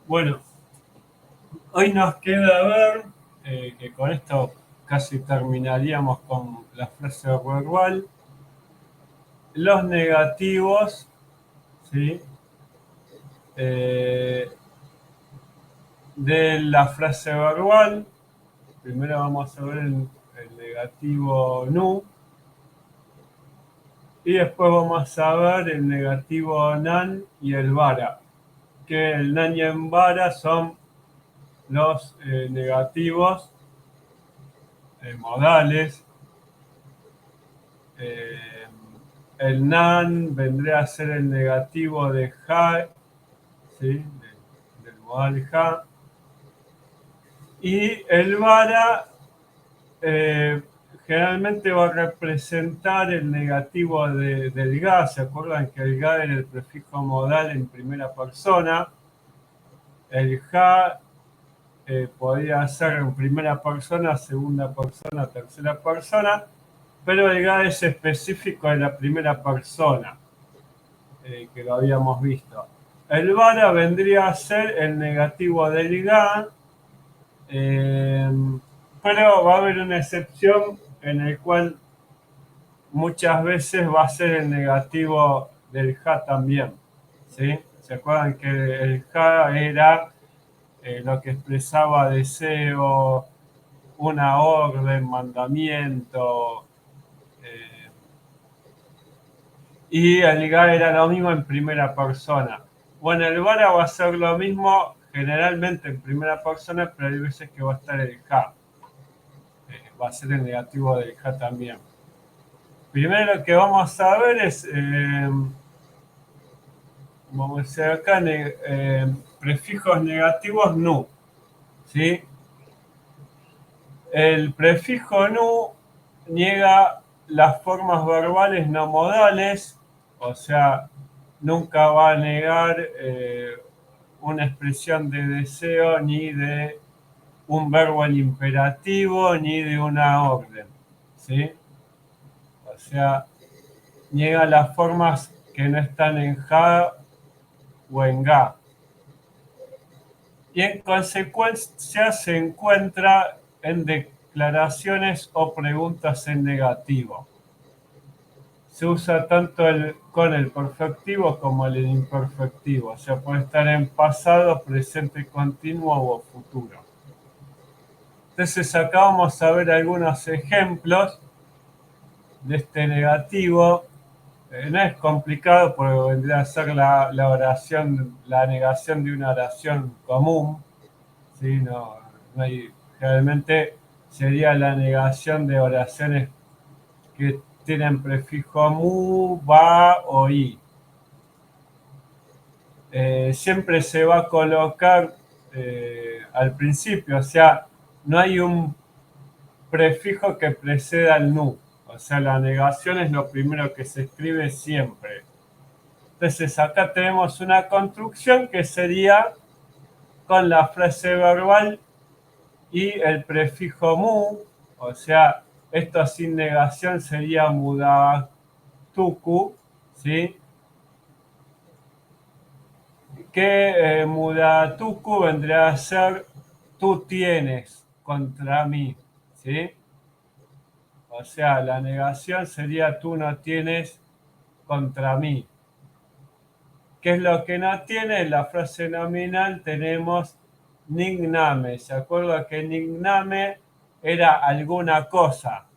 Bueno, hoy nos queda ver que con esto casi terminaríamos con la frase verbal, los negativos, ¿sí? Eh, de la frase verbal. Primero vamos a ver el negativo nu y después vamos a ver el negativo nan y el vara, que el nan y el vara son los negativos modales. Eh, el nan vendría a ser el negativo de ja, ¿sí? Del modal ja. Y el vara eh, generalmente va a representar el negativo del ga. ¿Se acuerdan que el ga era el prefijo modal en primera persona? El ja podía ser en primera persona, segunda persona, tercera persona, pero el ga es específico de la primera persona, que lo habíamos visto. El vara vendría a ser el negativo del ga, eh, pero va a haber una excepción en el cual muchas veces va a ser el negativo del ja también, ¿sí? ¿Se acuerdan que el ja era lo que expresaba deseo, una orden, mandamiento, eh, y el ga era lo mismo en primera persona? Bueno, el vara va a ser lo mismo generalmente en primera persona, pero hay veces que va a estar el ja, va a ser el negativo del ja también. Primero lo que vamos a ver es vamos a hacer acá prefijos negativos nu, ¿sí? El prefijo nu niega las formas verbales no modales, o sea, nunca va a negar una expresión de deseo, ni de un verbo en imperativo, ni de una orden, ¿sí? O sea, niega las formas que no están en ja o en ga. Y en consecuencia se encuentra en declaraciones o preguntas en negativo. Se usa tanto con el perfectivo como el imperfectivo, o sea, puede estar en pasado, presente continuo o futuro. Entonces acá vamos a ver algunos ejemplos de este negativo. No es complicado porque vendría a ser la oración, la negación de una oración común. ¿Sí? No hay, realmente sería la negación de oraciones que tienen prefijo mu, va o i. Siempre se va a colocar al principio, o sea, no hay un prefijo que preceda al nu, o sea, la negación es lo primero que se escribe siempre. Entonces acá tenemos una construcción que sería con la frase verbal y el prefijo mu, o sea, esto sin negación sería mudatuku, ¿sí? Que mudatuku vendría a ser tú tienes contra mí, ¿sí? O sea, la negación sería tú no tienes contra mí. ¿Qué es lo que no tiene? En la frase nominal tenemos nigname. ¿Se acuerda que nigname era alguna cosa?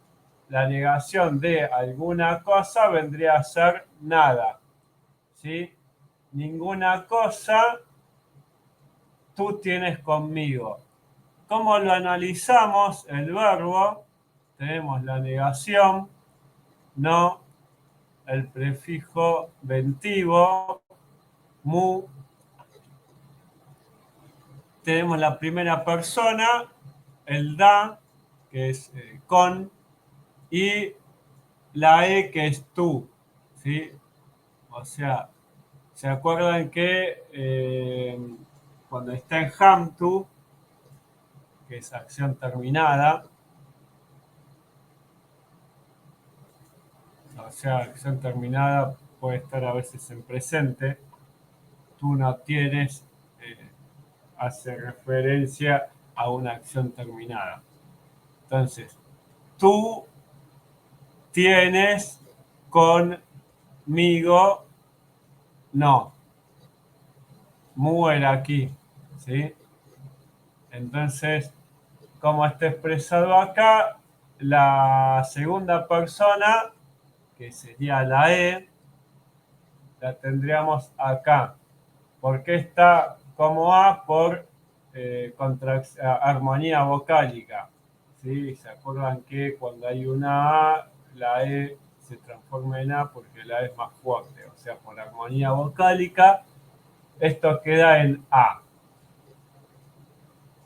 La negación de alguna cosa vendría a ser nada, ¿sí? Ninguna cosa tú tienes conmigo. ¿Cómo lo analizamos? El verbo, tenemos la negación, no, el prefijo ventivo, mu, tenemos la primera persona, el da, que es con, y la e, que es tú, ¿sí? O sea, ¿se acuerdan que cuando está en hamtu, que es acción terminada, o sea, acción terminada puede estar a veces en presente, tú no tienes, hace referencia a una acción terminada. Entonces, tú tienes conmigo, no, mu era aquí, ¿sí? Entonces, como está expresado acá, la segunda persona, que sería la E, la tendríamos acá. ¿Por qué está como A? Por armonía vocálica. ¿Sí? ¿Se acuerdan que cuando hay una A, la E se transforma en A porque la E es más fuerte? O sea, por armonía vocálica, esto queda en A.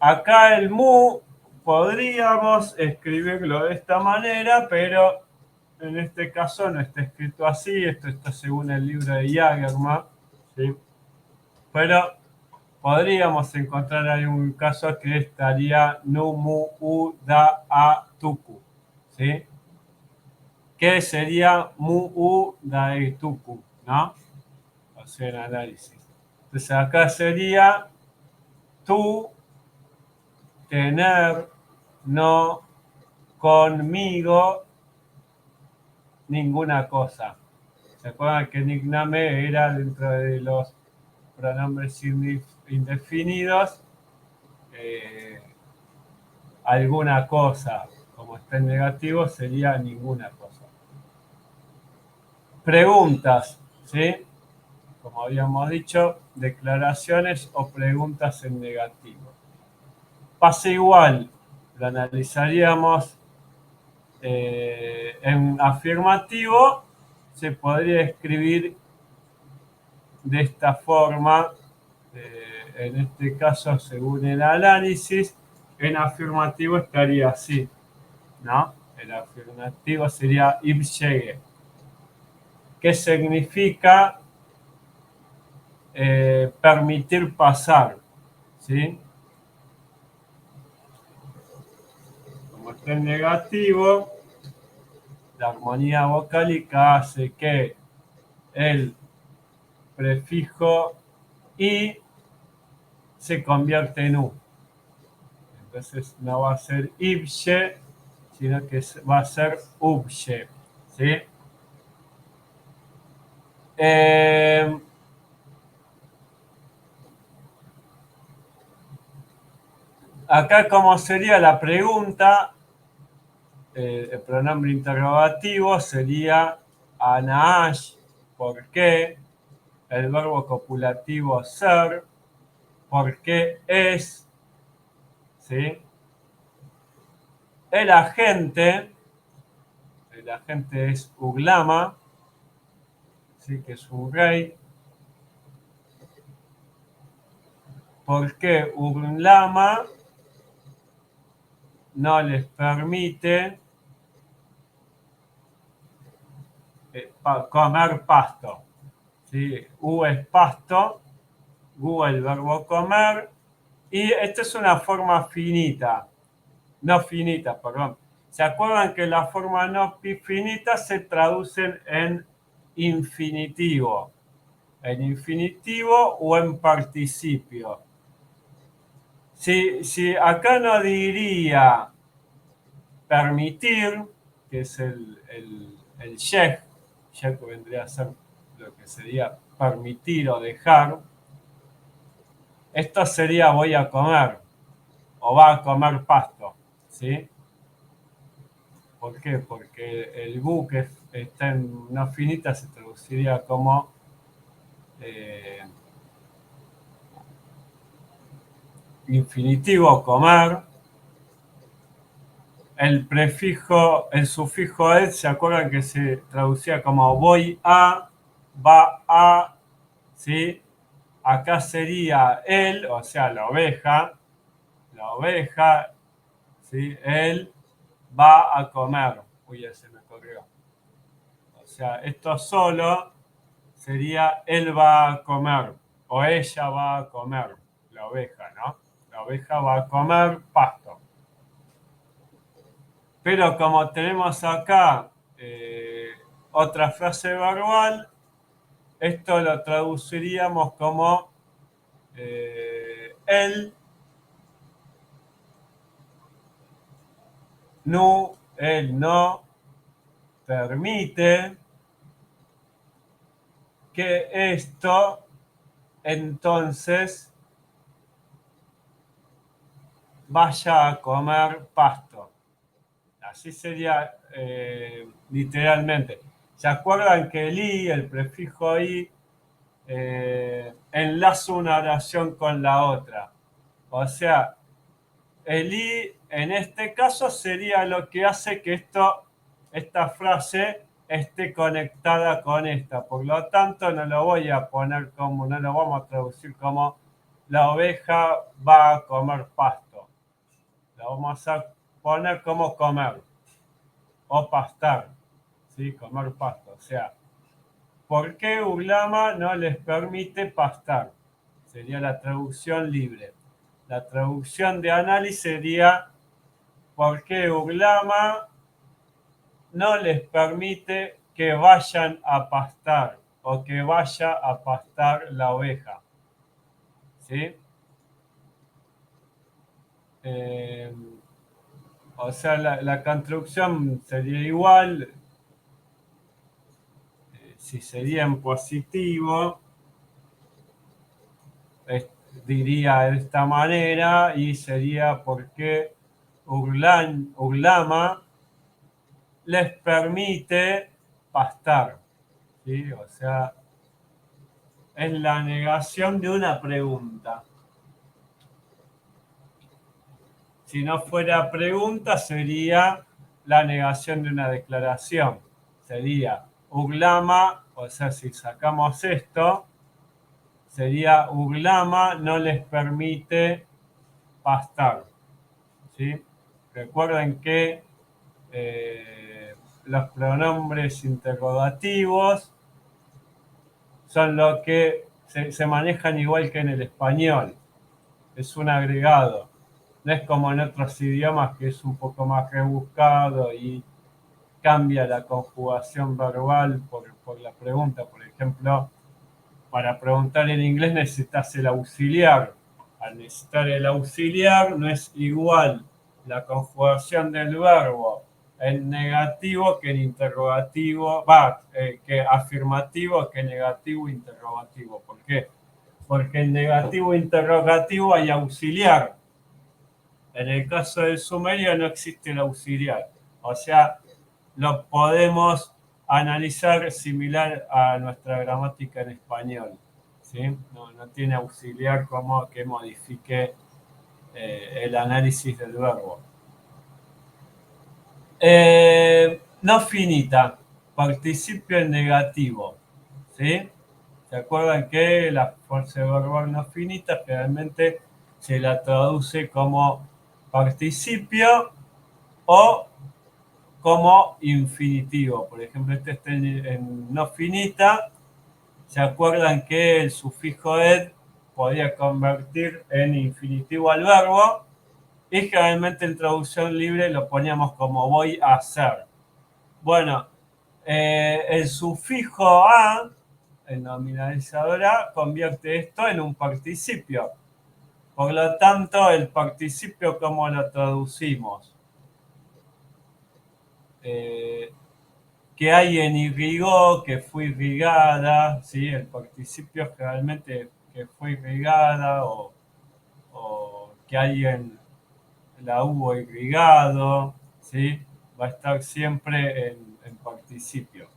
Acá el mu podríamos escribirlo de esta manera, pero en este caso no está escrito así. Esto está según el libro de Jagerman, ¿sí? Pero podríamos encontrar algún caso que estaría nu mu u da a tuku, ¿sí? Que sería mu u da e tuku, ¿no? O sea, el análisis. Entonces acá sería tú tener no conmigo ninguna cosa. ¿Se acuerdan que nickname era dentro de los pronombres indefinidos? Alguna cosa, como está en negativo, sería ninguna cosa. Preguntas, ¿sí? Como habíamos dicho, declaraciones o preguntas en negativo. Pasa igual, lo analizaríamos en afirmativo, se podría escribir de esta forma, en este caso, según el análisis, en afirmativo estaría así, ¿no? El afirmativo sería if llegue, que significa permitir pasar, ¿sí? Como está en negativo, la armonía vocálica hace que el prefijo y se convierte en u. Entonces no va a ser ibye, sino que va a ser ubye, ¿sí? Acá, como sería la pregunta, el pronombre interrogativo sería anaash, ¿por qué? El verbo copulativo ser, ¿por qué es? ¿Sí? El agente es Uglama, ¿sí? Que es un rey. ¿Por qué Uglama no les permite comer pasto? ¿Sí? U es pasto, gu el verbo comer, y esta es una forma finita, no finita, perdón. ¿Se acuerdan que la forma no finita se traducen en infinitivo? En infinitivo o en participio. Si acá no diría permitir, que es el yej vendría a ser lo que sería permitir o dejar, esto sería voy a comer o va a comer pasto, ¿sí? ¿Por qué? Porque el bu que está en una finita se traduciría como infinitivo comer. El prefijo, el sufijo ed, ¿se acuerdan que se traducía como voy a, va a, ¿sí? Acá sería él, o sea, la oveja, ¿sí? Él va a comer. Uy, ya se me corrió. O sea, esto solo sería él va a comer o ella va a comer, la oveja, ¿no? La oveja va a comer pasto. Pero como tenemos acá otra frase verbal, esto lo traduciríamos como él no permite que esto entonces vaya a comer pasto. Así sería literalmente. ¿Se acuerdan que el i, el prefijo i, enlaza una oración con la otra? O sea, el i en este caso sería lo que hace que esta frase esté conectada con esta. Por lo tanto, no lo voy a poner como, no lo vamos a traducir como la oveja va a comer pasto. Lo vamos a poner como comer o pastar, ¿sí? Comer pasto. O sea, ¿por qué Ulama no les permite pastar? Sería la traducción libre. La traducción de análisis sería ¿por qué Ulama no les permite que vayan a pastar o que vaya a pastar la oveja? ¿Sí? Eh, o sea, la construcción sería igual, si sería en positivo, diría de esta manera y sería porque Urlama les permite pastar, ¿sí? O sea, es la negación de una pregunta. Si no fuera pregunta, sería la negación de una declaración. Sería Urlama, o sea, si sacamos esto, sería Urlama no les permite pastar. ¿Sí? Recuerden que los pronombres interrogativos son los que se manejan igual que en el español. Es un agregado. No es como en otros idiomas que es un poco más rebuscado y cambia la conjugación verbal por la pregunta. Por ejemplo, para preguntar en inglés necesitas el auxiliar. Al necesitar el auxiliar no es igual la conjugación del verbo en negativo que en interrogativo, que afirmativo que negativo interrogativo. ¿Por qué? Porque en negativo interrogativo hay auxiliar. En el caso del sumerio no existe el auxiliar. O sea, lo podemos analizar similar a nuestra gramática en español. ¿Sí? No tiene auxiliar como que modifique el análisis del verbo. No finita, participio en negativo. ¿Sí? ¿Se acuerdan que la fuerza verbal no finita generalmente se la traduce como participio o como infinitivo? Por ejemplo, este está en no finita. ¿Se acuerdan que el sufijo ed podía convertir en infinitivo al verbo? Y generalmente en traducción libre lo poníamos como voy a hacer. Bueno, el sufijo a, el nominalizador a, convierte esto en un participio. Por lo tanto, el participio, ¿cómo lo traducimos? Que alguien irrigó, que fue irrigada, ¿sí? El participio generalmente que fue irrigada o que alguien la hubo irrigado, ¿sí? Va a estar siempre en participio.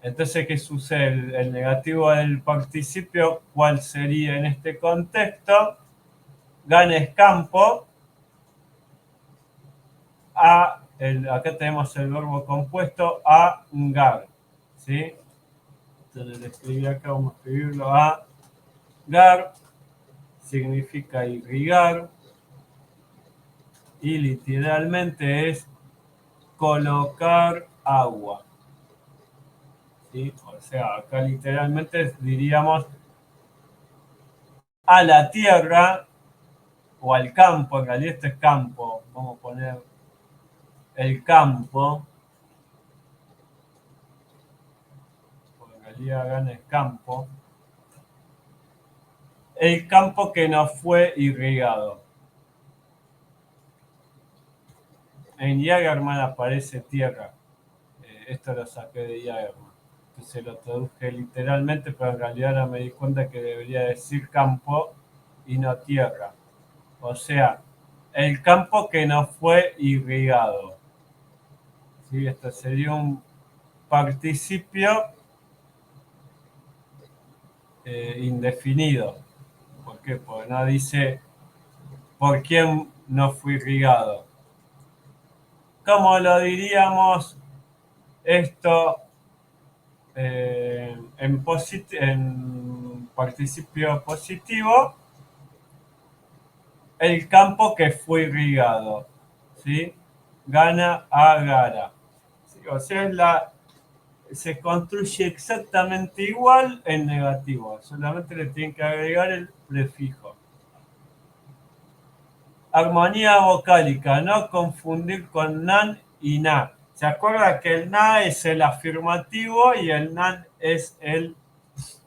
Entonces, ¿qué sucede? El negativo del participio, ¿cuál sería en este contexto? Ganes campo, acá tenemos el verbo compuesto, a gar, ¿sí? Entonces le escribí acá, vamos a escribirlo a gar, significa irrigar, y literalmente es colocar agua. ¿Sí? O sea, acá literalmente diríamos a la tierra o al campo, en realidad esto es campo, vamos a poner el campo, porque en realidad gana es campo, el campo que no fue irrigado. En Jagerman aparece tierra. Esto lo saqué de Jagerman. Entonces lo traduje literalmente, pero en realidad ahora me di cuenta que debería decir campo y no tierra. O sea, el campo que no fue irrigado. ¿Sí? Esto sería un participio indefinido. ¿Por qué? Porque no dice por quién no fue irrigado. ¿Cómo lo diríamos esto en participio positivo? El campo que fue irrigado. ¿Sí? Gana a Gara. ¿Sí? O sea, se construye exactamente igual en negativo. Solamente le tienen que agregar el prefijo. Armonía vocálica, no confundir con nan y na. ¿Se acuerda que el na es el afirmativo y el nan es el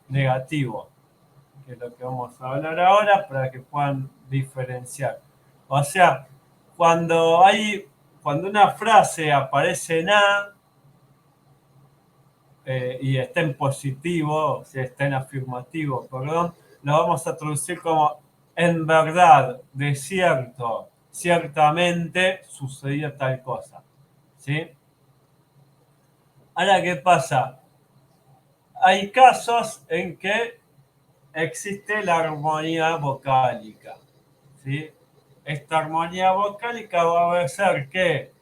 negativo? Que es lo que vamos a hablar ahora para que puedan diferenciar. O sea, cuando una frase aparece na y está en positivo, o sea, está en afirmativo, perdón, lo vamos a traducir como en verdad, de cierto, ciertamente sucedió tal cosa. ¿Sí? Ahora, ¿qué pasa? Hay casos en que existe la armonía vocálica. ¿Sí? Esta armonía vocálica va a ser que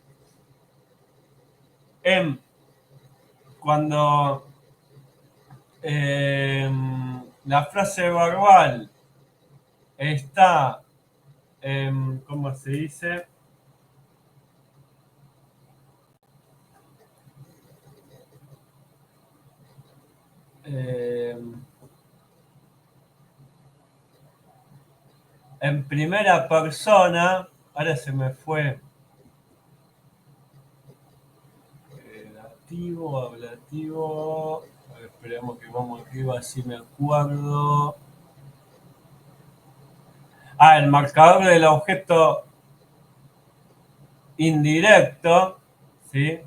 cuando la frase verbal está, ¿cómo se dice? En primera persona, ahora se me fue relativo, ablativo, a ver, esperemos que vamos arriba así me acuerdo. El marcador del objeto indirecto, ¿sí?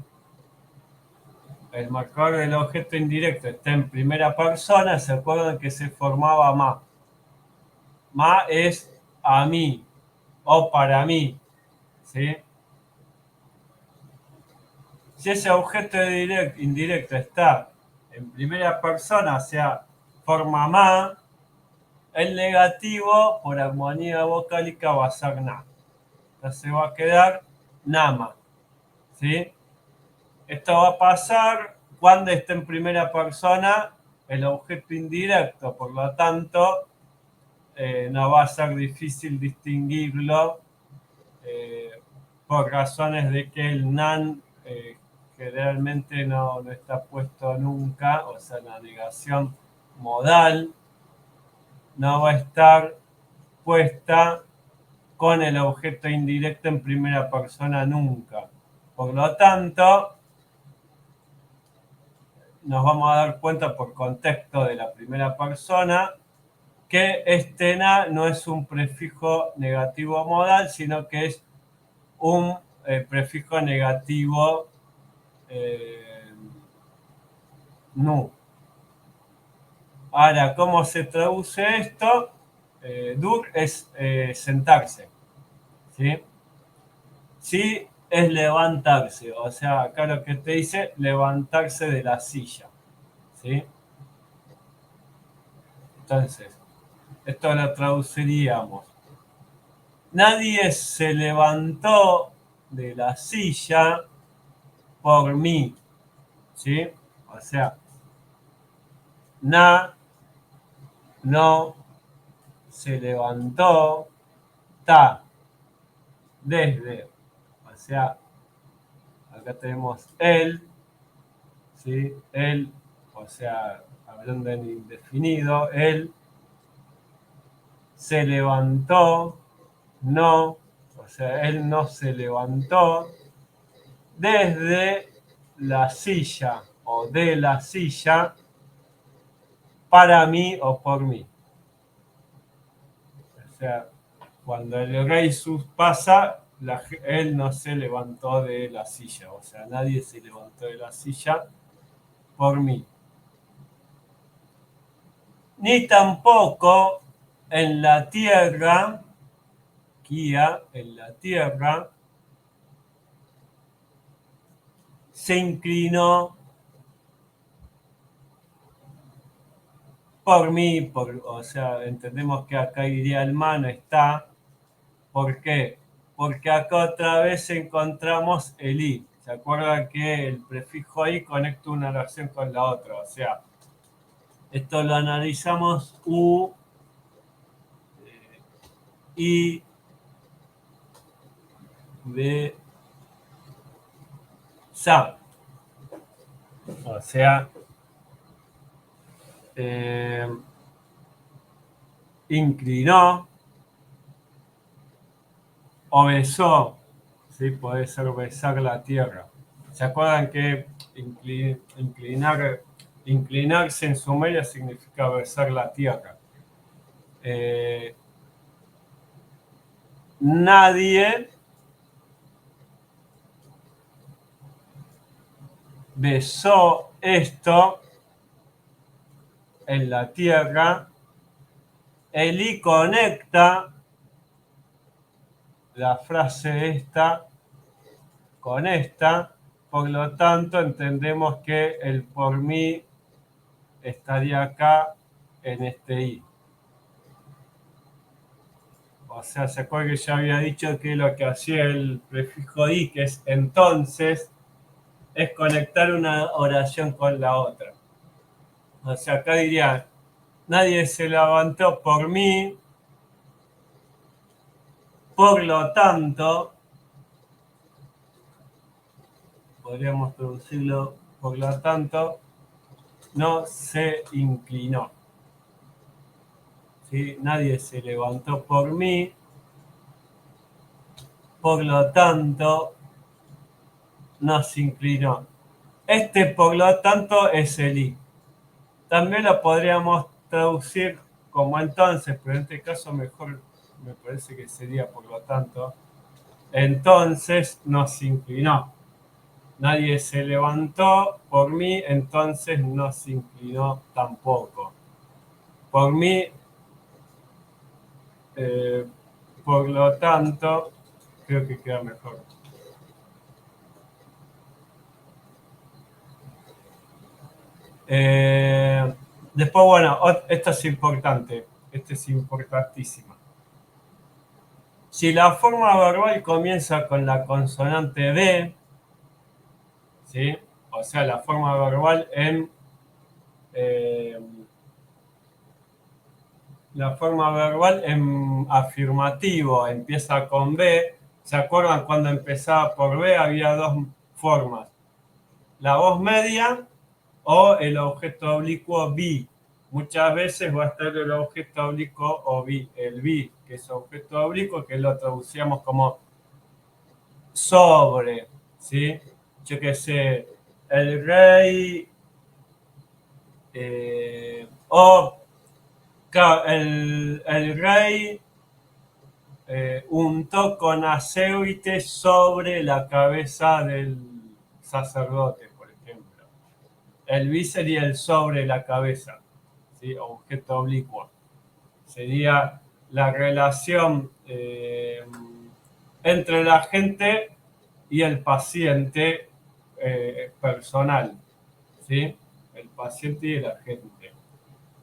El marcador del objeto indirecto está en primera persona, se acuerdan que se formaba ma. Ma es a mí o para mí, ¿sí? Si ese objeto indirecto está en primera persona, o sea, forma ma, el negativo por armonía vocálica va a ser na. Entonces va a quedar nama, ¿sí? Esto va a pasar cuando esté en primera persona el objeto indirecto, por lo tanto, no va a ser difícil distinguirlo por razones de que el nan generalmente no está puesto nunca, o sea, la negación modal no va a estar puesta con el objeto indirecto en primera persona nunca. Por lo tanto, nos vamos a dar cuenta por contexto de la primera persona que este na no es un prefijo negativo modal, sino que es un prefijo negativo nu. Ahora, ¿cómo se traduce esto? Dur es sentarse. ¿Sí? Sí es levantarse. O sea, acá lo que te dice, levantarse de la silla. ¿Sí? Entonces, esto lo traduciríamos. Nadie se levantó de la silla por mí. ¿Sí? O sea, no se levantó, desde. O sea, acá tenemos él, ¿sí? Él, o sea, hablando en indefinido, él se levantó, no, o sea, él no se levantó desde la silla o de la silla para mí o por mí. sea, cuando el rey pasa, él no se levantó de la silla, o sea, nadie se levantó de la silla por mí. Ni tampoco en la tierra, Kia, en la tierra, se inclinó por mí, o sea, entendemos que acá iría el mano, está. ¿Por qué? Porque acá otra vez encontramos el i. ¿Se acuerdan que el prefijo i conecta una oración con la otra? O sea, esto lo analizamos u, i, de, sa. O sea, inclinó o besó, ¿sí? Puede ser besar la tierra. ¿Se acuerdan que inclinarse en sumerio significa besar la tierra? Nadie besó esto en la tierra. El i conecta la frase esta con esta, por lo tanto entendemos que el por mí estaría acá en este i. O sea, se acuerda que ya había dicho que lo que hacía el prefijo i, que es entonces, es conectar una oración con la otra. O sea, acá diría, nadie se levantó por mí, por lo tanto, podríamos traducirlo, por lo tanto, no se inclinó. ¿Sí? Nadie se levantó por mí, por lo tanto, no se inclinó. Este, por lo tanto, es el i. También lo podríamos traducir como entonces, pero en este caso mejor me parece que sería por lo tanto. Entonces no se inclinó. Nadie se levantó por mí, entonces no se inclinó tampoco. Por mí, por lo tanto, creo que queda mejor. Después, bueno, esto es importante, esto es importantísimo. Si la forma verbal comienza con la consonante B, ¿sí? O sea, la forma verbal en afirmativo empieza con B. ¿Se acuerdan cuando empezaba por B? Había dos formas. La voz media o el objeto oblicuo be. Muchas veces va a estar el objeto oblicuo o be, el be, que es objeto oblicuo, que lo traducíamos como sobre, ¿sí? Yo qué sé, el rey o el rey untó con aceite sobre la cabeza del sacerdote, por ejemplo. El bi sería el sobre la cabeza, ¿sí? Objeto oblicuo. Sería la relación entre la gente y el paciente personal, ¿sí? El paciente y la gente.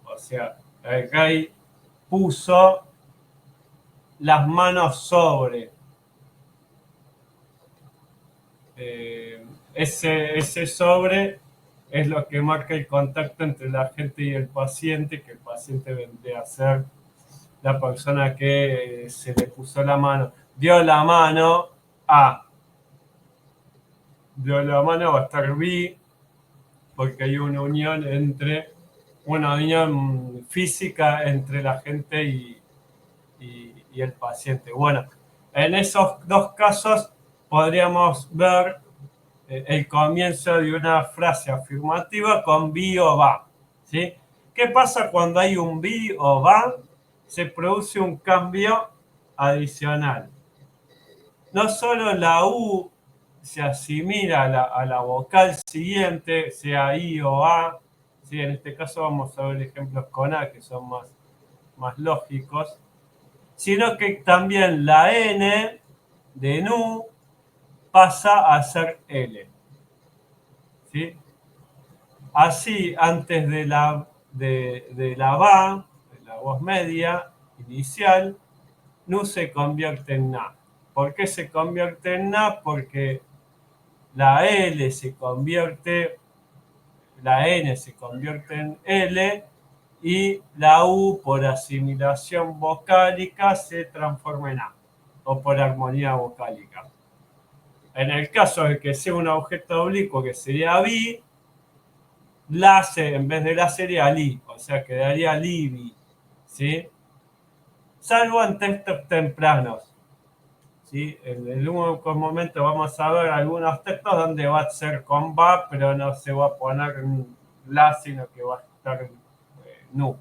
O sea, el rey puso las manos sobre. Ese sobre es lo que marca el contacto entre la gente y el paciente, que el paciente vendría a ser la persona que se le puso la mano. Dio la mano a. Dio la mano va a estar bi, porque hay una unión física entre la gente y el paciente. Bueno, en esos dos casos podríamos ver el comienzo de una frase afirmativa con bi o va, ¿sí? ¿Qué pasa cuando hay un bi o va? se produce un cambio adicional. No solo la U se asimila a la vocal siguiente, sea I o A, ¿sí? En este caso vamos a ver ejemplos con A que son más lógicos, sino que también la N de NU pasa a ser L. ¿Sí? Así, antes de la VA, de la voz media inicial, NU se convierte en NA. ¿Por qué se convierte en NA? Porque la L se convierte, la N se convierte en L y la U por asimilación vocálica se transforma en A o por armonía vocálica. En el caso de que sea un objeto oblicuo que sería bi, en vez de la sería li, o sea, quedaría libi, ¿sí? Salvo en textos tempranos, ¿sí? En un momento vamos a ver algunos textos donde va a ser con va, pero no se va a poner la, sino que va a estar nu,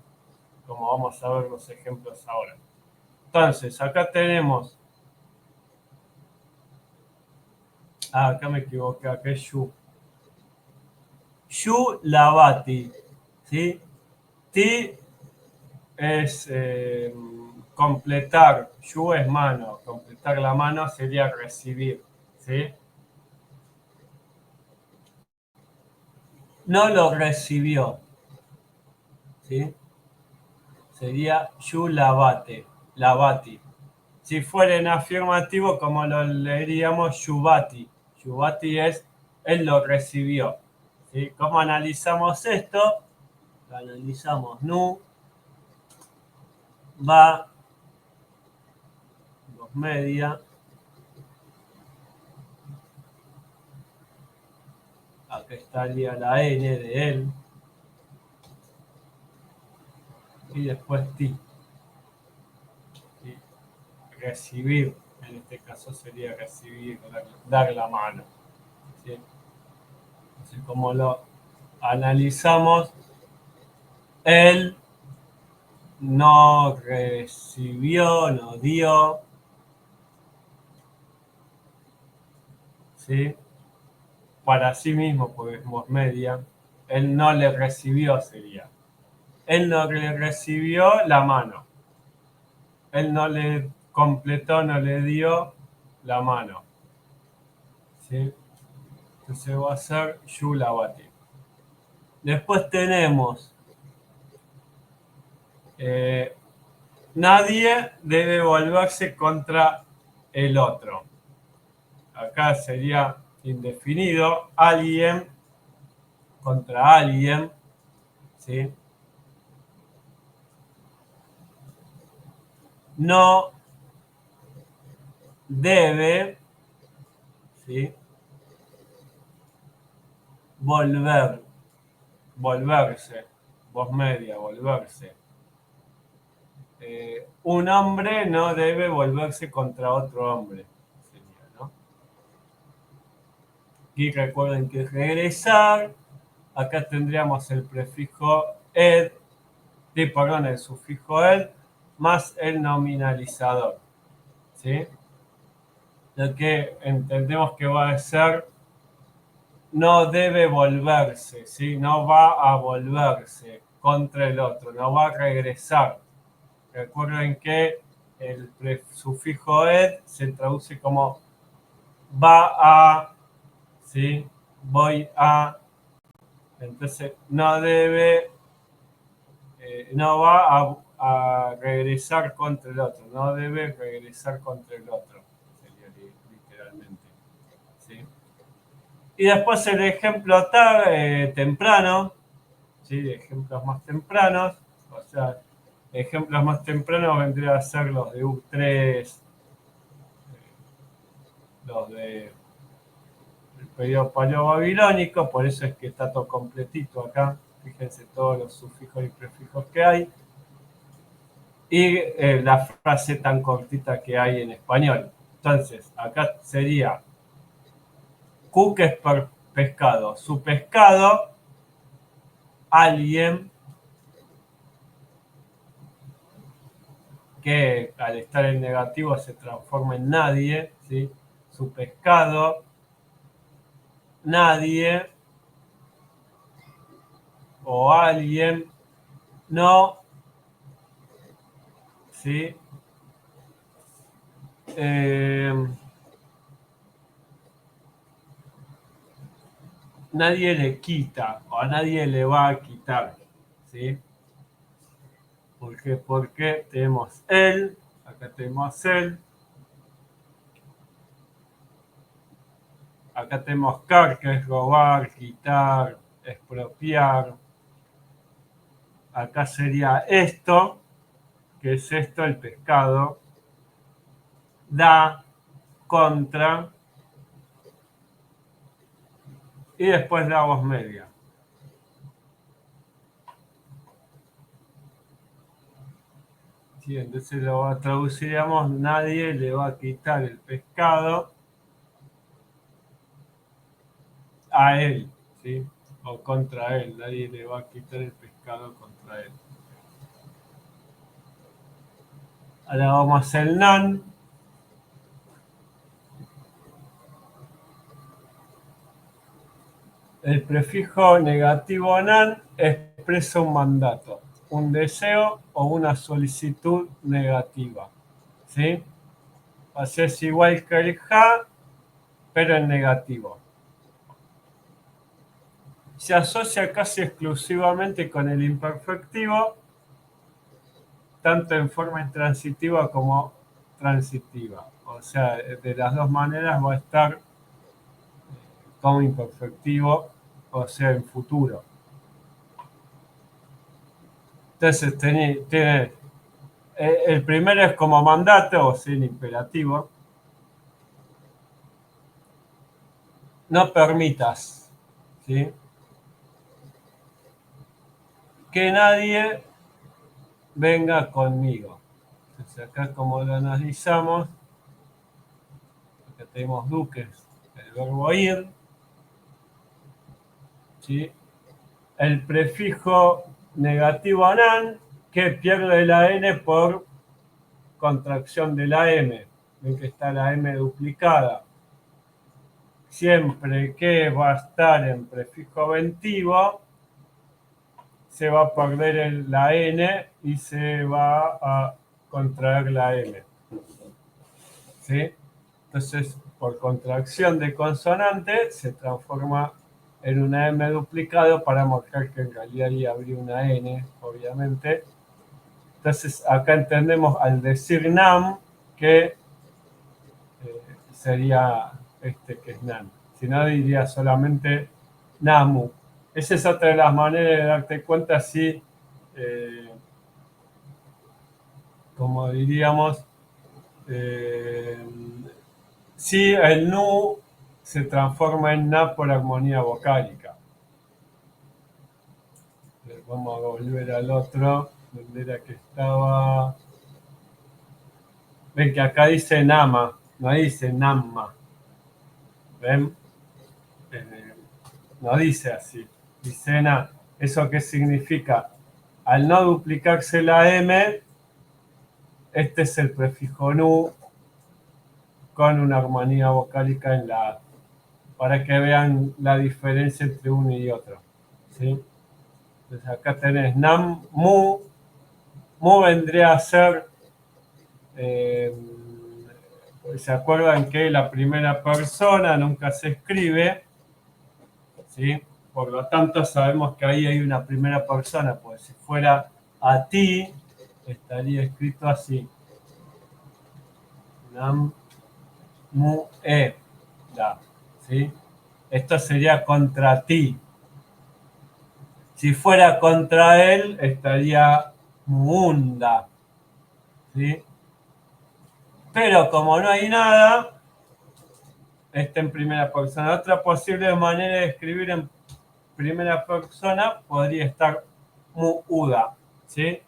como vamos a ver los ejemplos ahora. Entonces, acá tenemos, acá me equivoqué, acá es yu. Yu lavati, ¿sí? Ti es completar, yu es mano, completar la mano sería recibir, ¿sí? No lo recibió, ¿sí? Sería yu lavati. Si fuera en afirmativo, como lo leeríamos, yubati. Yubati es, él lo recibió, ¿sí? ¿Cómo analizamos esto? Lo analizamos nu, va, voz media, acá estaría la N de él, y después ti. ¿Sí? Recibir, en este caso sería recibir, dar la mano. ¿Sí? Entonces, como lo analizamos, él no recibió, no dio, ¿sí? Para sí mismo, porque es voz media, él no le recibió sería. Él no le recibió la mano. Él no le completó, no le dio la mano. ¿Sí? Entonces va a ser Yulabati. Después tenemos nadie debe volverse contra el otro. Acá sería indefinido, alguien contra alguien, ¿sí? No debe, ¿sí? Volverse, voz media, volverse. Un hombre no debe volverse contra otro hombre, sería, ¿no? Y recuerden que regresar, acá tendríamos el prefijo ed, perdón, el sufijo ed, más el nominalizador, ¿sí? Lo que entendemos que va a ser no debe volverse, ¿sí? No va a volverse contra el otro, no va a regresar. Recuerden que el sufijo ed se traduce como va a, ¿sí? Voy a, entonces no debe, no va a regresar contra el otro, no debe regresar contra el otro, sería literalmente, ¿sí? Y después el ejemplo temprano, ¿sí? Ejemplos más tempranos, o sea, ejemplos más tempranos vendrían a ser los de U3, los de el periodo paleobabilónico, por eso es que está todo completito acá, fíjense todos los sufijos y prefijos que hay, y la frase tan cortita que hay en español. Entonces, acá sería Q, que es pescado, su pescado, alguien que al estar en negativo se transforma en nadie, ¿sí? Su pescado, nadie o alguien, no, ¿sí? Nadie le quita o a nadie le va a quitar, ¿sí? ¿Por qué? Porque tenemos él, acá tenemos él, acá tenemos car, que es robar, quitar, expropiar. Acá sería esto, que es esto, el pescado. Da, contra, y después la voz media. Sí, entonces lo traduciríamos, nadie le va a quitar el pescado a él, ¿sí? O contra él, nadie le va a quitar el pescado contra él. Ahora vamos a hacer el nan. El prefijo negativo nan expresa un mandato, un deseo o una solicitud negativa, ¿sí? O sea, es igual que el ja, pero en negativo. Se asocia casi exclusivamente con el imperfectivo, tanto en forma intransitiva como transitiva. O sea, de las dos maneras va a estar como imperfectivo, o sea, en futuro. Entonces, tiene el primero es como mandato, o sea, el imperativo. No permitas, ¿sí? Que nadie venga conmigo. Entonces, acá como lo analizamos, acá tenemos duques, el verbo ir, ¿sí? El prefijo negativo nan, que pierde la n por contracción de la m. Ven que está la m duplicada. Siempre que va a estar en prefijo ventivo, se va a perder la n y se va a contraer la m. ¿Sí? Entonces, por contracción de consonante, se transforma en una m duplicado para mostrar que en realidad ahí habría una n, obviamente. Entonces, acá entendemos al decir nam que sería este que es nan. Si no, diría solamente namu. Esa es otra de las maneras de darte cuenta si, como diríamos, eh, si el nu se transforma en na por armonía vocálica. Vamos a volver al otro, donde era que estaba. Ven que acá dice nama, no dice namma. ¿Ven? No dice así, dice na. ¿Eso qué significa? Al no duplicarse la M, este es el prefijo nu con una armonía vocálica en la A, para que vean la diferencia entre uno y otro. ¿Sí? Entonces acá tenés nam, mu. Mu vendría a ser, ¿se acuerdan que la primera persona nunca se escribe? ¿Sí? Por lo tanto, sabemos que ahí hay una primera persona, pues si fuera a ti, estaría escrito así. Nam, mu, e, da. ¿Sí? Esto sería contra ti. Si fuera contra él, estaría muunda. ¿Sí? Pero como no hay nada, está en primera persona. Otra posible manera de escribir en primera persona podría estar muda, ¿sí?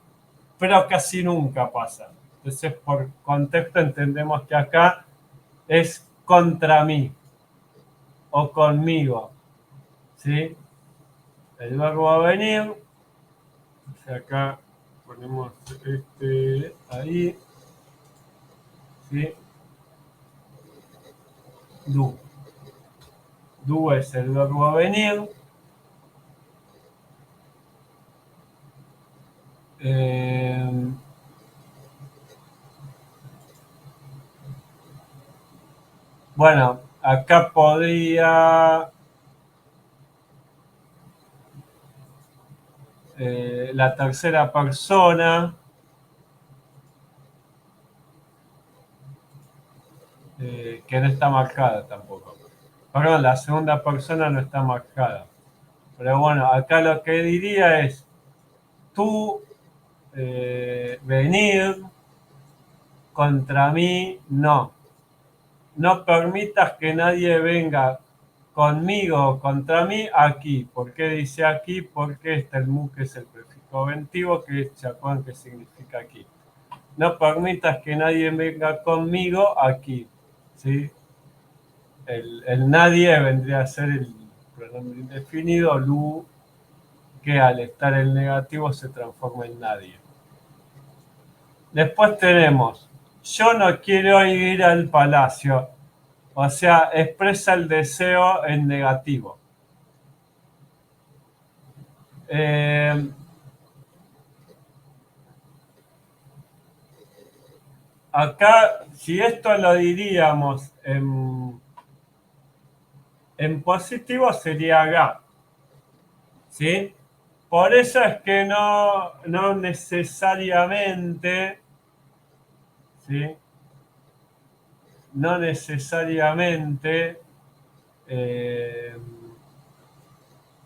Pero casi nunca pasa. Entonces, por contexto, entendemos que acá es contra mí o conmigo, ¿sí? El verbo va a venir, o sea, acá ponemos este ahí, ¿sí? Do. Do es el verbo venir. Bueno, acá podría la tercera persona, que no está marcada tampoco. Perdón, la segunda persona no está marcada. Pero bueno, acá lo que diría es tú venir contra mí, no. No permitas que nadie venga conmigo o contra mí aquí. ¿Por qué dice aquí? Porque está el mu, que es el prefijo ventivo, que se acuerdan que significa aquí. No permitas que nadie venga conmigo aquí. ¿Sí? El nadie vendría a ser el pronombre indefinido, lu, que al estar en negativo se transforma en nadie. Después tenemos, yo no quiero ir al palacio. O sea, expresa el deseo en negativo. Eh, Acá, si esto lo diríamos en positivo, sería ga. ¿Sí? Por eso es que no necesariamente, ¿sí? No necesariamente eh,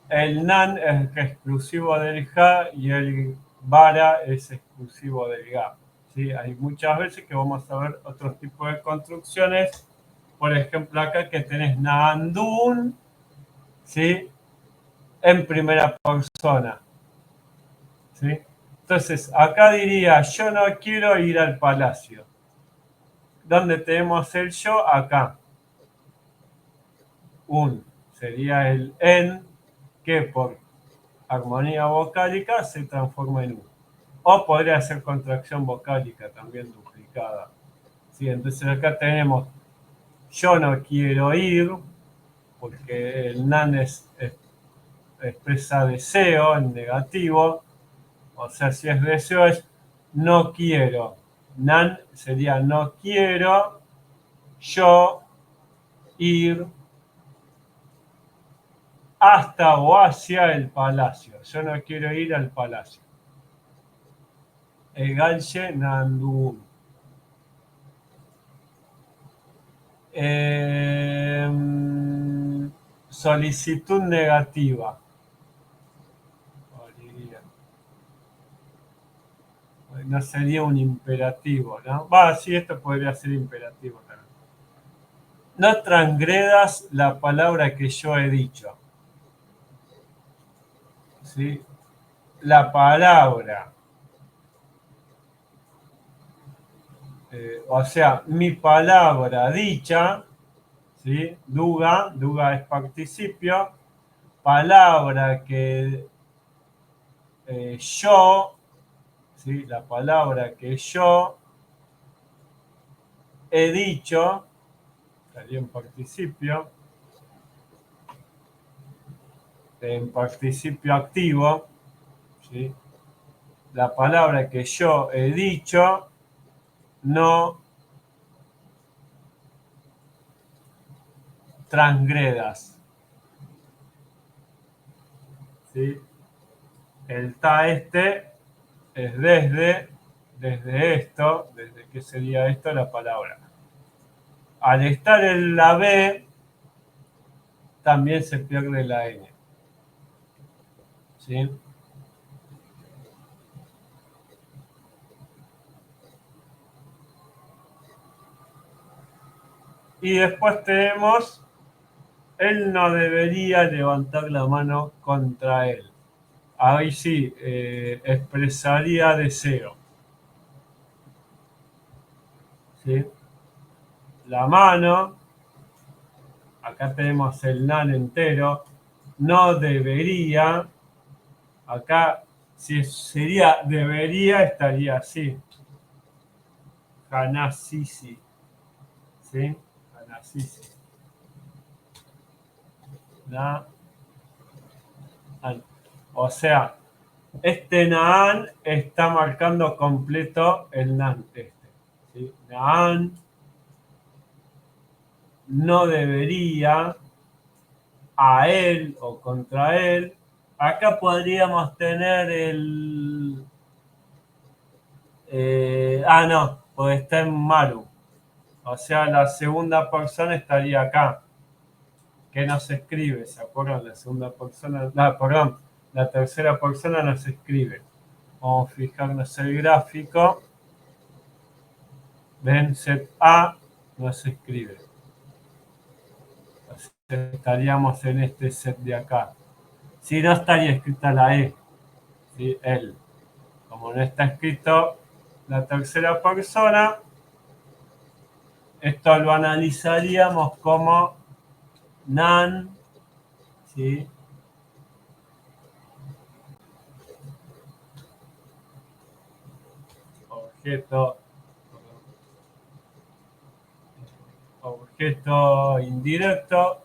el nan es exclusivo del ja y el vara es exclusivo del ga. ¿Sí? Hay muchas veces que vamos a ver otros tipos de construcciones. Por ejemplo, acá que tenés naandun, ¿sí? En primera persona. ¿Sí? Entonces, acá diría, yo no quiero ir al palacio. ¿Dónde tenemos el yo? Acá. Un sería el en, que por armonía vocálica se transforma en un. O podría ser contracción vocálica también duplicada. ¿Sí? Entonces acá tenemos yo no quiero ir, porque el nan expresa deseo en negativo. O sea, si es deseo es no quiero. Nan sería no quiero yo ir hasta o hacia el palacio. Yo no quiero ir al palacio. Egalche Nandun. Solicitud negativa. No sería un imperativo, ¿no? Va, sí, esto podría ser imperativo también. No transgredas la palabra que yo he dicho. ¿Sí? La palabra, o sea, mi palabra dicha, ¿sí? Duga, duga es participio, palabra que yo, ¿sí? La palabra que yo he dicho, estaría en participio activo, ¿sí? La palabra que yo he dicho, no transgredas. ¿Sí? El ta este es desde esto, desde qué sería esto la palabra. Al estar en la B, también se pierde la N. ¿Sí? Y después tenemos, él no debería levantar la mano contra él. Ahí sí, expresaría deseo. ¿Sí? La mano, acá tenemos el nan entero, no debería, acá si sería debería estaría así. Hanasisi. ¿sí? Anasis. O sea, este Naan está marcando completo el Nan. ¿Sí? Naan no debería a él o contra él. Acá podríamos tener el... no, pues está en Maru. O sea, la segunda persona estaría acá. Que no se escribe, ¿se acuerdan? La segunda persona... perdón, la tercera persona no se escribe. Vamos a fijarnos el gráfico. Ven, set A no se escribe. O sea, estaríamos en este set de acá. Si no estaría escrita la E, ¿sí? Él. Como no está escrito la tercera persona, esto lo analizaríamos como nan, ¿sí? Objeto, objeto indirecto,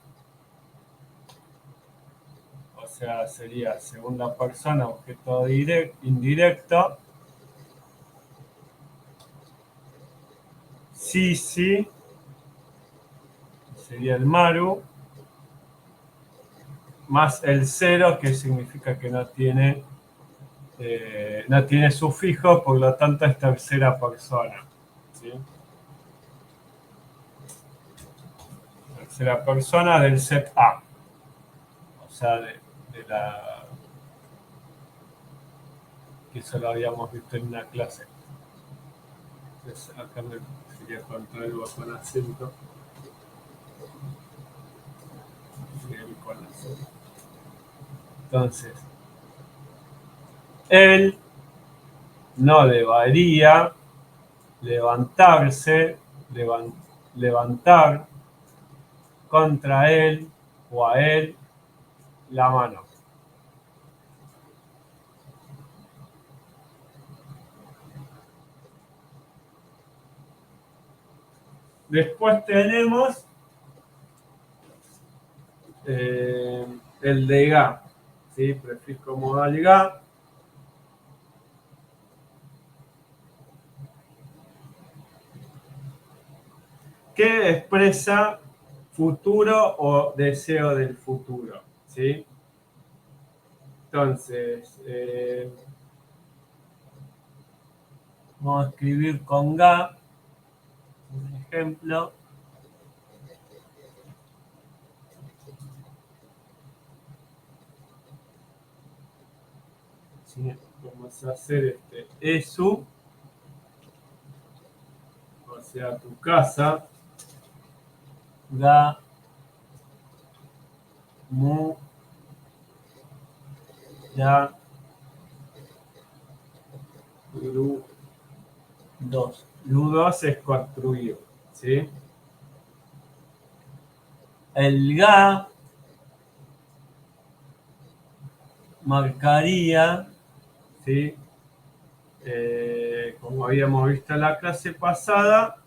o sea, sería segunda persona, objeto indirecto. Sí, sí, sería el Maru, más el cero, que significa que no tiene sufijo, por lo tanto es tercera persona. ¿Sí? Tercera persona del set A. O sea, de la... que eso lo habíamos visto en una clase. Entonces, acá me sería algo con acento. Con acento. Entonces, él no debería levantarse, levantar contra él o a él la mano. Después tenemos el de ga, ¿sí? Prefijo modal ga. Que expresa futuro o deseo del futuro, ¿sí? Entonces, vamos a escribir con ga, un ejemplo. ¿Sí? Vamos a hacer eso, o sea, tu casa, ga, mu, ya, lu, 2. Lu2 es construir, ¿sí? El ga marcaría, ¿sí? Como habíamos visto en la clase pasada,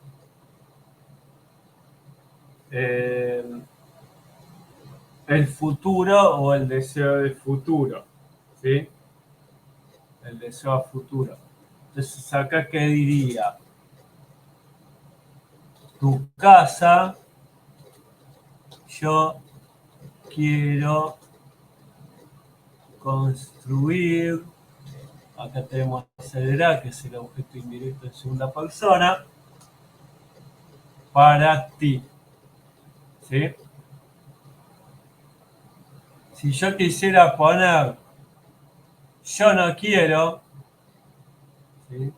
el futuro o el deseo del futuro, ¿sí? El deseo a futuro. Entonces, acá, ¿qué diría? Tu casa, yo quiero construir. Acá tenemos acelerar, que es el objeto indirecto en segunda persona, para ti, ¿sí? Si yo quisiera poner yo no quiero, ¿sí?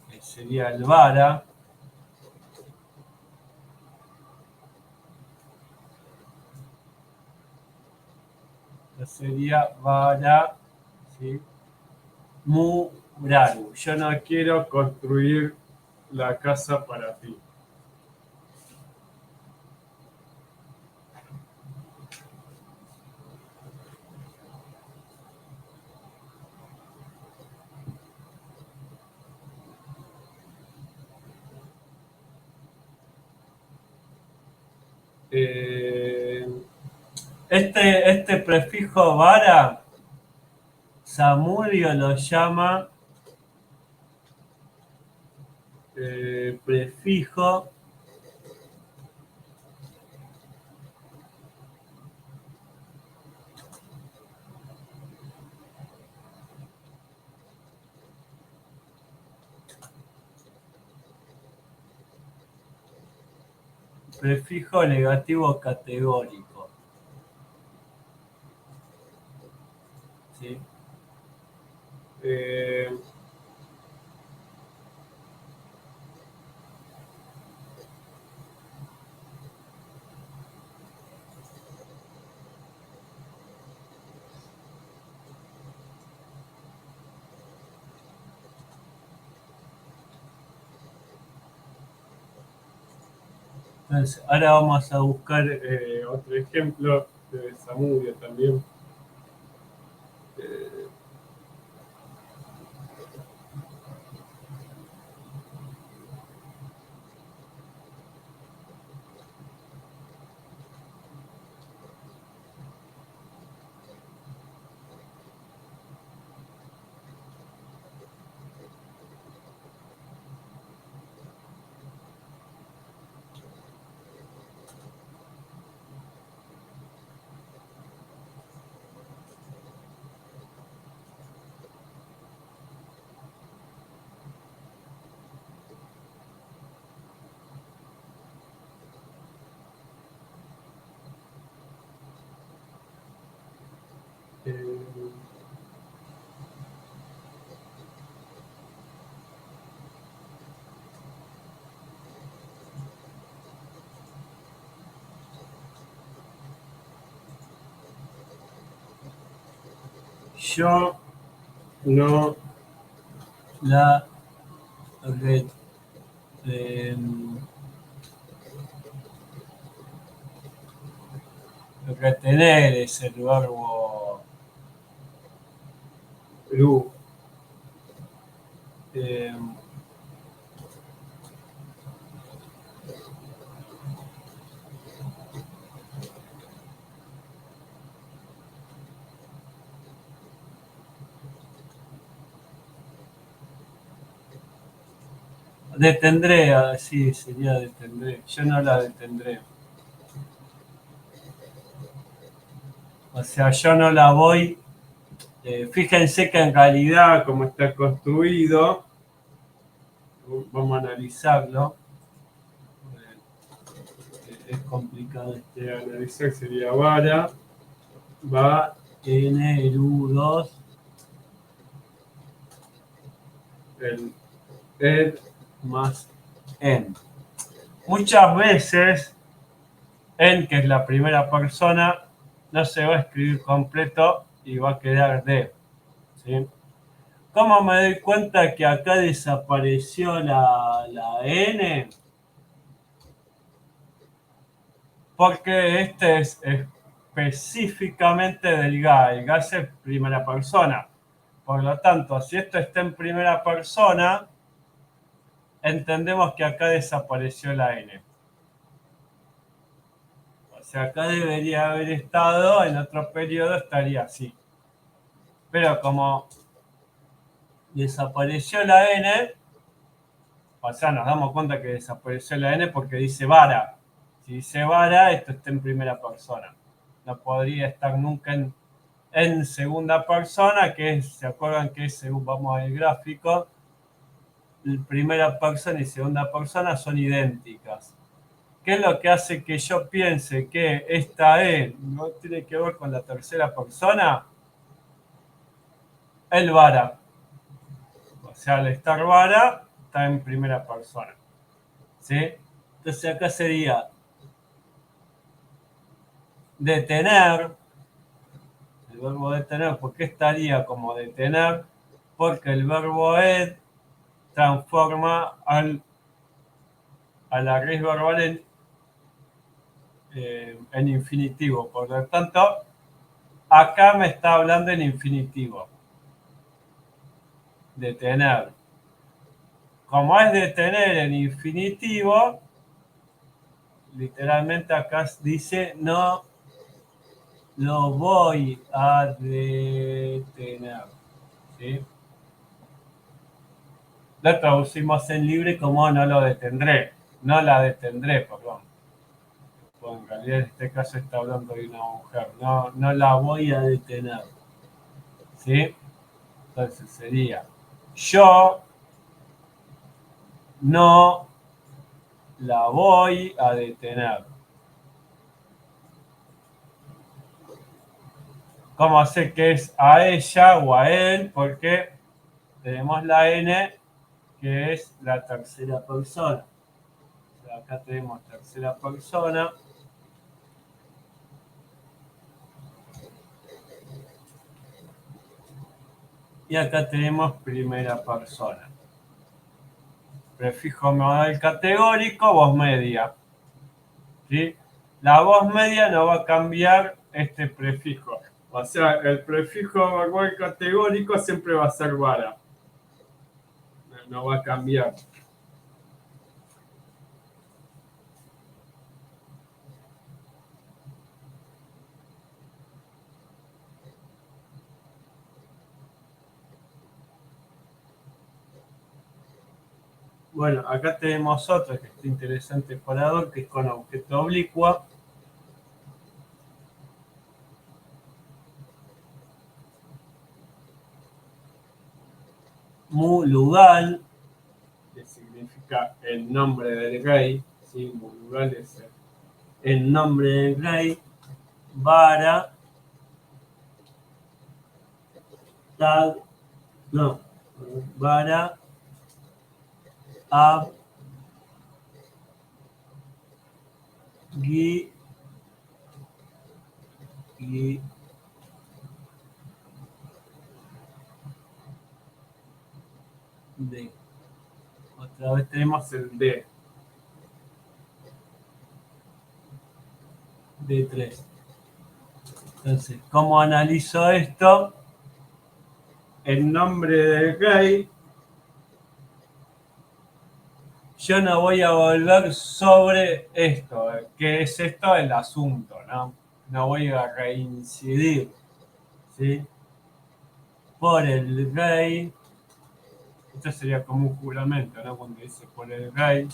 Que sería el vara, que sería vara, ¿sí? Muraru. Yo no quiero construir la casa para ti. Eh, este prefijo vara, Samudio lo llama prefijo negativo categórico. ¿Sí? Eh, entonces, ahora vamos a buscar otro ejemplo de Samudio también. Eh, eh, yo no la re- eh, retener es el verbo ru. Eh, detendré, sí, sería detendré. Yo no la detendré. O sea, yo no la voy. Fíjense que en realidad, como está construido, vamos a analizarlo. Es complicado analizar, sería vara, va n u2, el más n. Muchas veces en, que es la primera persona, no se va a escribir completo y va a quedar de. ¿Sí? ¿Cómo me doy cuenta que acá desapareció la N? Porque este es específicamente del GA. El GA es primera persona. Por lo tanto, si esto está en primera persona, entendemos que acá desapareció la N. O sea, acá debería haber estado, en otro periodo estaría así. Pero como desapareció la N, o sea, nos damos cuenta que desapareció la N porque dice vara. Si dice vara, esto está en primera persona. No podría estar nunca en segunda persona, que es, ¿se acuerdan que según vamos al gráfico, primera persona y segunda persona son idénticas? ¿Qué es lo que hace que yo piense que esta E no tiene que ver con la tercera persona? El vara. O sea, al estar vara, está en primera persona. ¿Sí? Entonces acá sería detener, el verbo detener. ¿Por qué estaría como detener? Porque el verbo ed transforma a la raíz verbal en infinitivo. Por lo tanto, acá me está hablando en infinitivo. Detener. Como es detener en infinitivo, literalmente acá dice no lo voy a detener. ¿Sí? Lo traducimos en libre como no lo detendré. No la detendré, perdón. Bueno, en realidad en este caso está hablando de una mujer. No, no la voy a detener. ¿Sí? Entonces sería yo no la voy a detener. ¿Cómo sé que es a ella o a él? Porque tenemos la N, que es la tercera persona. O sea, acá tenemos tercera persona. Y acá tenemos primera persona. Prefijo modal categórico, voz media. ¿Sí? La voz media no va a cambiar este prefijo. O sea, el prefijo verbal categórico siempre va a ser vara. No va a cambiar. Bueno, acá tenemos otro que está interesante para ver, que es con objeto oblicuo. Mulugal, que significa el nombre del rey. ¿Sí? Mulugal es el nombre del rey. Vara, tag, no, vara, ab, gui, y D. Otra vez tenemos el D. D3. Entonces, ¿cómo analizo esto? El nombre del rey. Yo no voy a volver sobre esto. ¿Qué es esto? El asunto, ¿no? No voy a reincidir, ¿sí? Por el rey. Esto sería como un juramento, ¿no? Cuando dice por el rey,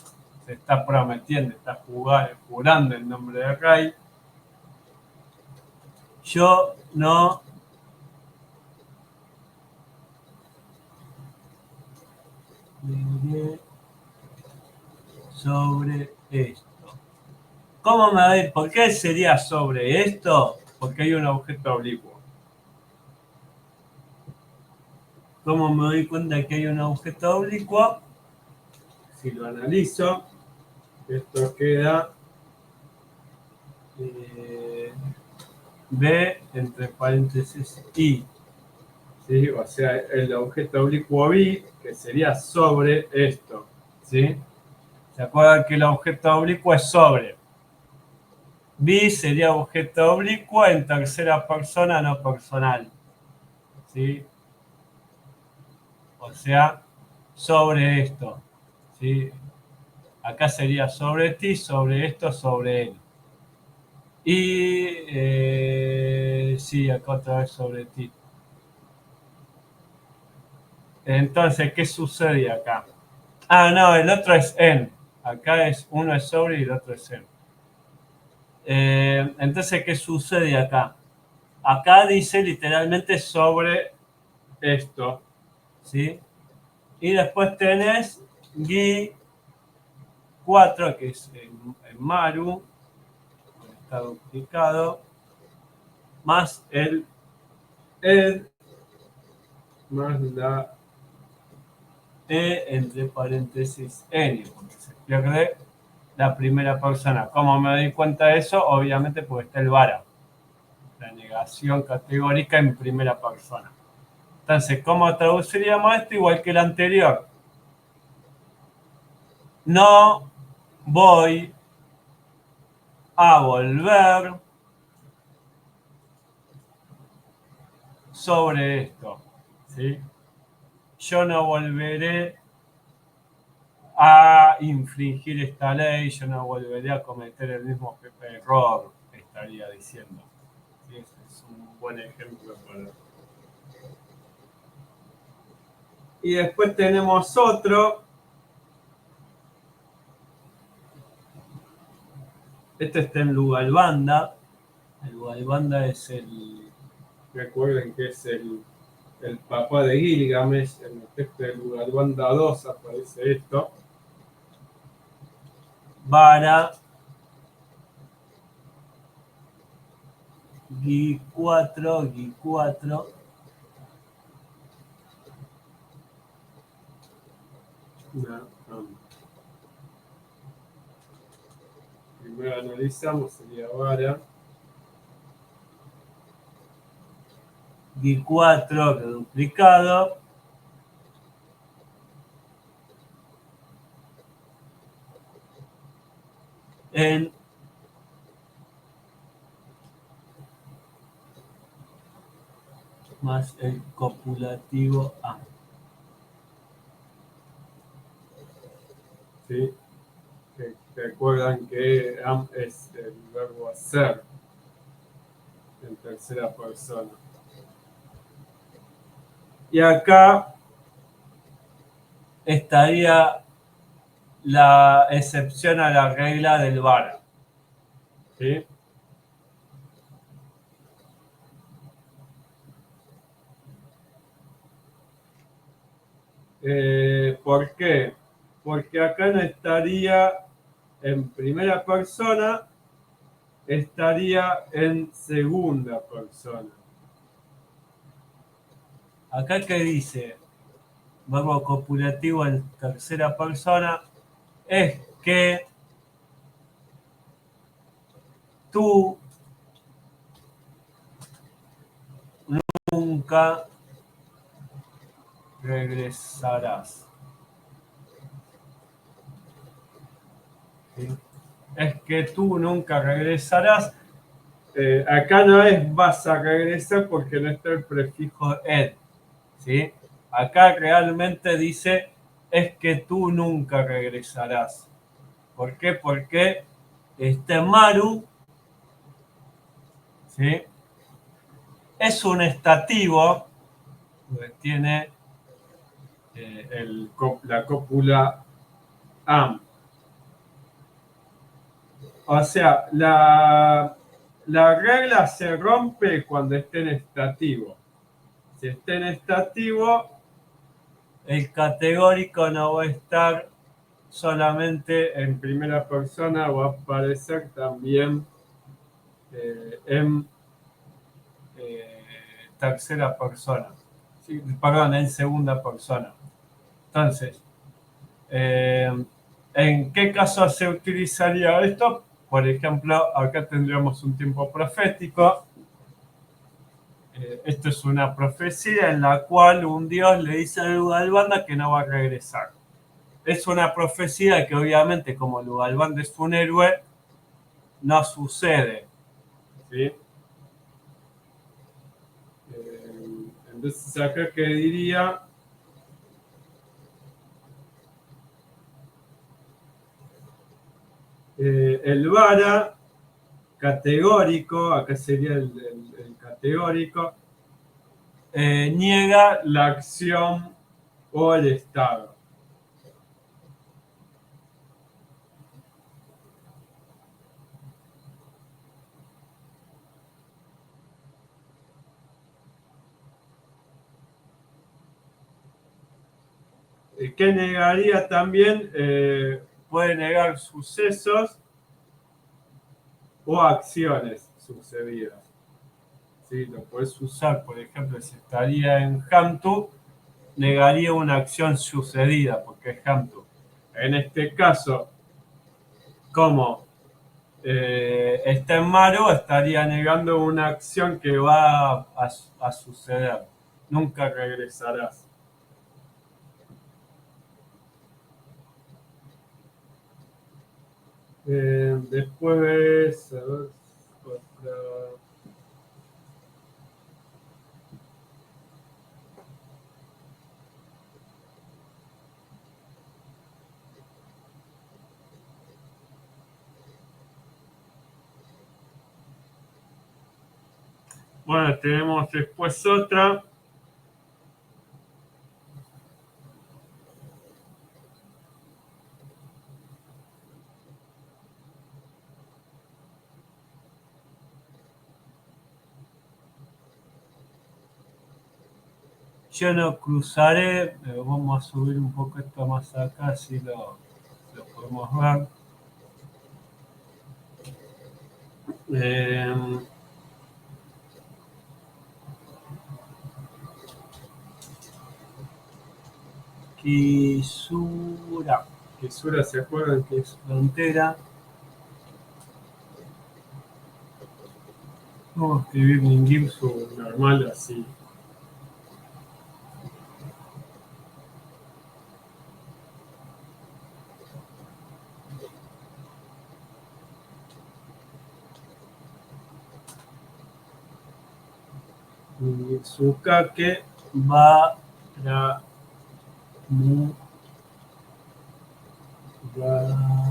se está prometiendo, está jurando el nombre del rey. Yo no diré sobre esto. ¿Cómo me doy? ¿Por qué sería sobre esto? Porque hay un objeto oblicuo. ¿Cómo me doy cuenta que hay un objeto oblicuo? Si lo analizo, esto queda B entre paréntesis I. ¿Sí? O sea, el objeto oblicuo B, que sería sobre esto. ¿Sí? ¿Se acuerdan que el objeto oblicuo es sobre? B sería objeto oblicuo en tercera persona no personal. ¿Sí? O sea, sobre esto. ¿Sí? Acá sería sobre ti, sobre esto, sobre él. Y sí, acá otra vez sobre ti. Entonces, ¿qué sucede acá? Ah, no, el otro es en. Acá es uno es sobre y el otro es en. Entonces, ¿qué sucede acá? Acá dice literalmente sobre esto. ¿Sí? Y después tenés Gui 4, que es en Maru, está duplicado, más el ed, más la e entre paréntesis n, porque se pierde la primera persona. ¿Cómo me doy cuenta de eso? Obviamente porque está el vara, la negación categórica en primera persona. Entonces, ¿cómo traduciríamos esto? Igual que el anterior. No voy a volver sobre esto. ¿Sí? Yo no volveré a infringir esta ley, yo no volveré a cometer el mismo error, estaría diciendo. Sí, ese es un buen ejemplo para... Y después tenemos otro. Este está en Lugalbanda. El Lugalbanda es el... Recuerden que es el papá de Gilgamesh. En el texto de Lugalbanda 2 aparece esto. Vara Gui4. Primero analizamos, sería vara Gui4 duplicado en más el copulativo A. ¿Sí? Recuerdan que am es el verbo hacer en tercera persona. Y acá estaría la excepción a la regla del vara. ¿Sí? ¿Por qué? Porque acá no estaría en primera persona, estaría en segunda persona. Acá que dice verbo copulativo en tercera persona es que tú nunca regresarás. ¿Sí? Es que tú nunca regresarás. Acá no es vas a regresar porque no está el prefijo ed. ¿Sí? Acá realmente dice es que tú nunca regresarás. ¿Por qué? Porque este Maru, ¿sí? Es un estativo que tiene la cópula am. O sea, la regla se rompe cuando esté en estativo. Si está en estativo, el categórico no va a estar solamente en primera persona, va a aparecer también en tercera persona. Sí, perdón, en segunda persona. Entonces, ¿en qué caso se utilizaría esto? Por ejemplo, acá tendríamos un tiempo profético. Esto es una profecía en la cual un dios le dice a Lugalbanda que no va a regresar. Es una profecía que obviamente como Lugalbanda es un héroe, no sucede. ¿Sí? Entonces acá que diría... el vara categórico, acá sería el categórico, niega la acción o el estado. ¿Qué negaría también? Puede negar sucesos o acciones sucedidas. ¿Sí? Lo puedes usar, por ejemplo, si estaría en Hamtu, negaría una acción sucedida, porque es Hamtu. En este caso, como está en Maru, estaría negando una acción que va a suceder. Nunca regresarás. Después, a ver, otra. Bueno, tenemos después otra. Yo no cruzaré, vamos a subir un poco esto más acá, si lo podemos ver. Eh, Kisura. Kisura, ¿se acuerdan que es frontera? Vamos a escribir Ningirsu normal así. Ningirsu-kake va ra mu bala.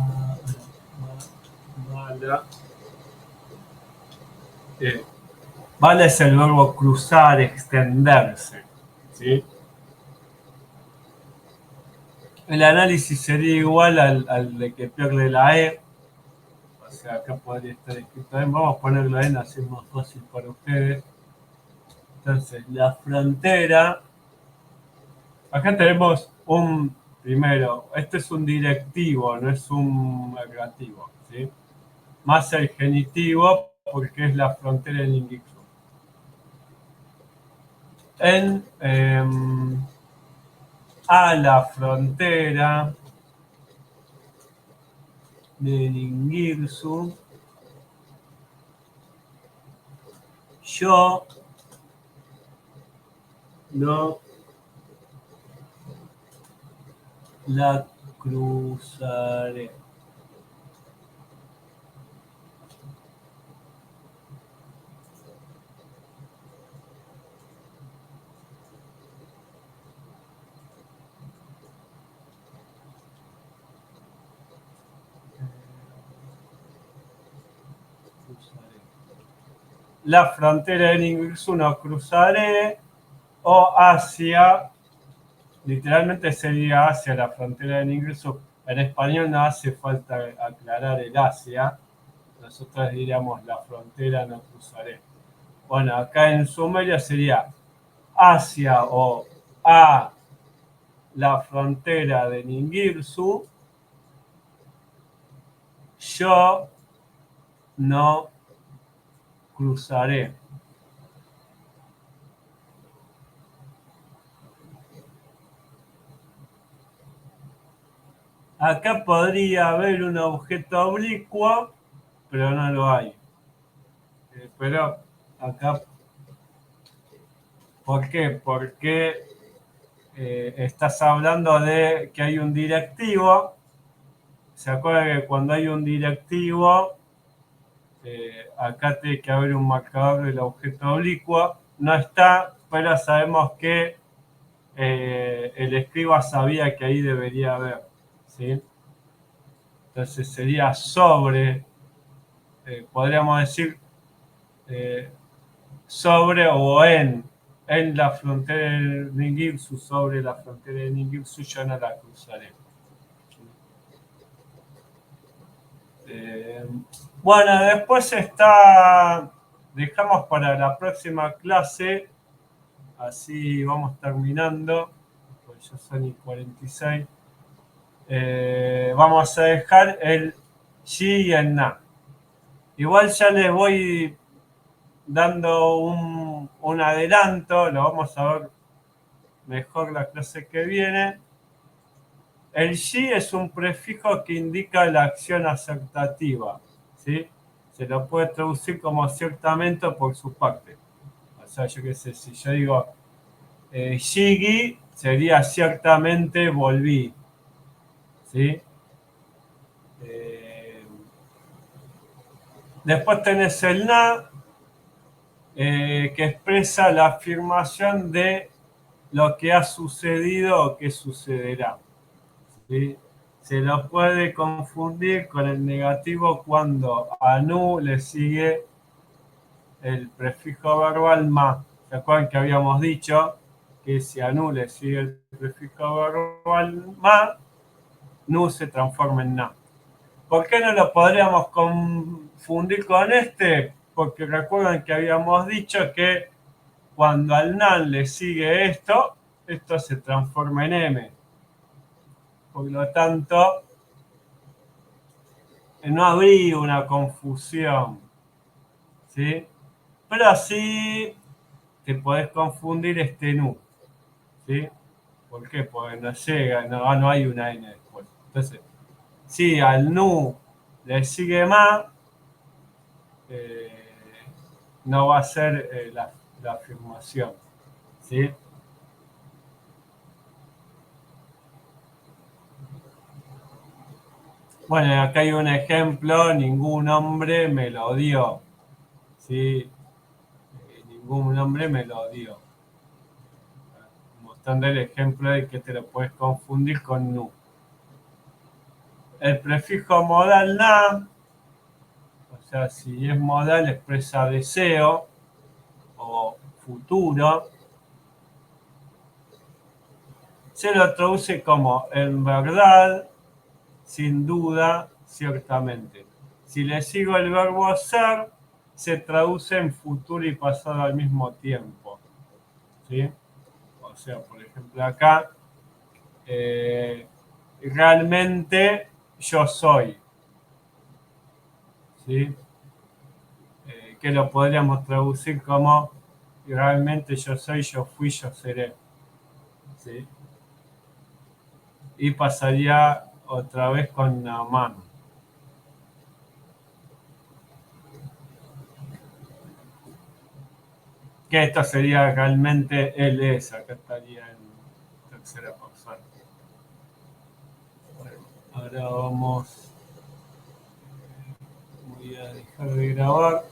Bala es el verbo cruzar, extenderse. ¿Sí? El análisis sería igual al de que pierde la E. O sea, acá podría estar escrito E. Vamos a poner la E, así es más fácil para ustedes. Entonces, la frontera. Acá tenemos un, primero, este es un directivo, no es un ergativo, ¿sí? Más el genitivo, porque es la frontera en Ingixu. A la frontera de Ningirsu, yo no la cruzaré. La frontera de Ningirsu no cruzaré, o hacia, literalmente sería hacia la frontera de Ningirsu. En español no hace falta aclarar el hacia, nosotros diríamos la frontera no cruzaré. Bueno, acá en Sumeria sería hacia o a la frontera de Ningirsu, yo no cruzaré. Acá podría haber un objeto oblicuo, pero no lo hay. Pero acá, ¿por qué? Porque estás hablando de que hay un directivo. ¿Se acuerda que cuando hay un directivo, acá tiene que haber un marcador del objeto oblicuo? No está, pero sabemos que el escriba sabía que ahí debería haber. ¿Sí? Entonces sería sobre, podríamos decir, eh, sobre o en la frontera de Ningirsu, sobre la frontera de Ningirsu, yo no la cruzaré. Eh, bueno, después está, dejamos para la próxima clase, así vamos terminando, pues ya son y 46. Vamos a dejar el Yi y el Na. Igual ya les voy dando un adelanto, lo vamos a ver mejor la clase que viene. El Yi es un prefijo que indica la acción aceptativa, ¿sí? Se lo puede traducir como ciertamente por su parte. O sea, yo qué sé, si yo digo Shigi, sería ciertamente volví, ¿sí? Eh, Después tenés el Na, que expresa la afirmación de lo que ha sucedido o que sucederá, ¿sí? Se lo puede confundir con el negativo cuando a Nu le sigue el prefijo verbal ma. ¿Se acuerdan que habíamos dicho que si a nu le sigue el prefijo verbal ma, nu se transforma en na? ¿Por qué no lo podríamos confundir con este? Porque recuerdan que habíamos dicho que cuando al nan le sigue esto, esto se transforma en m. Por lo tanto, no habría una confusión, ¿sí? Pero sí te podés confundir este nu, ¿sí? ¿Por qué? Porque no llega, no hay una n después. Entonces, si al nu le sigue más, eh, no va a ser la afirmación, ¿sí? Bueno, acá hay un ejemplo, ningún hombre me lo dio, ¿sí? Ningún hombre me lo dio. Mostrando el ejemplo de que te lo puedes confundir con nu. El prefijo modal na, o sea, si es modal expresa deseo o futuro, se lo traduce como en verdad, sin duda, ciertamente. Si le sigo el verbo ser, se traduce en futuro y pasado al mismo tiempo, ¿sí? O sea, por ejemplo, acá, eh, realmente yo soy, ¿sí? Que lo podríamos traducir como realmente yo soy, yo fui, yo seré, ¿sí? Y pasaría otra vez con la mano. Que esto sería realmente él es, acá estaría en tercera persona. Bueno, ahora voy a dejar de grabar.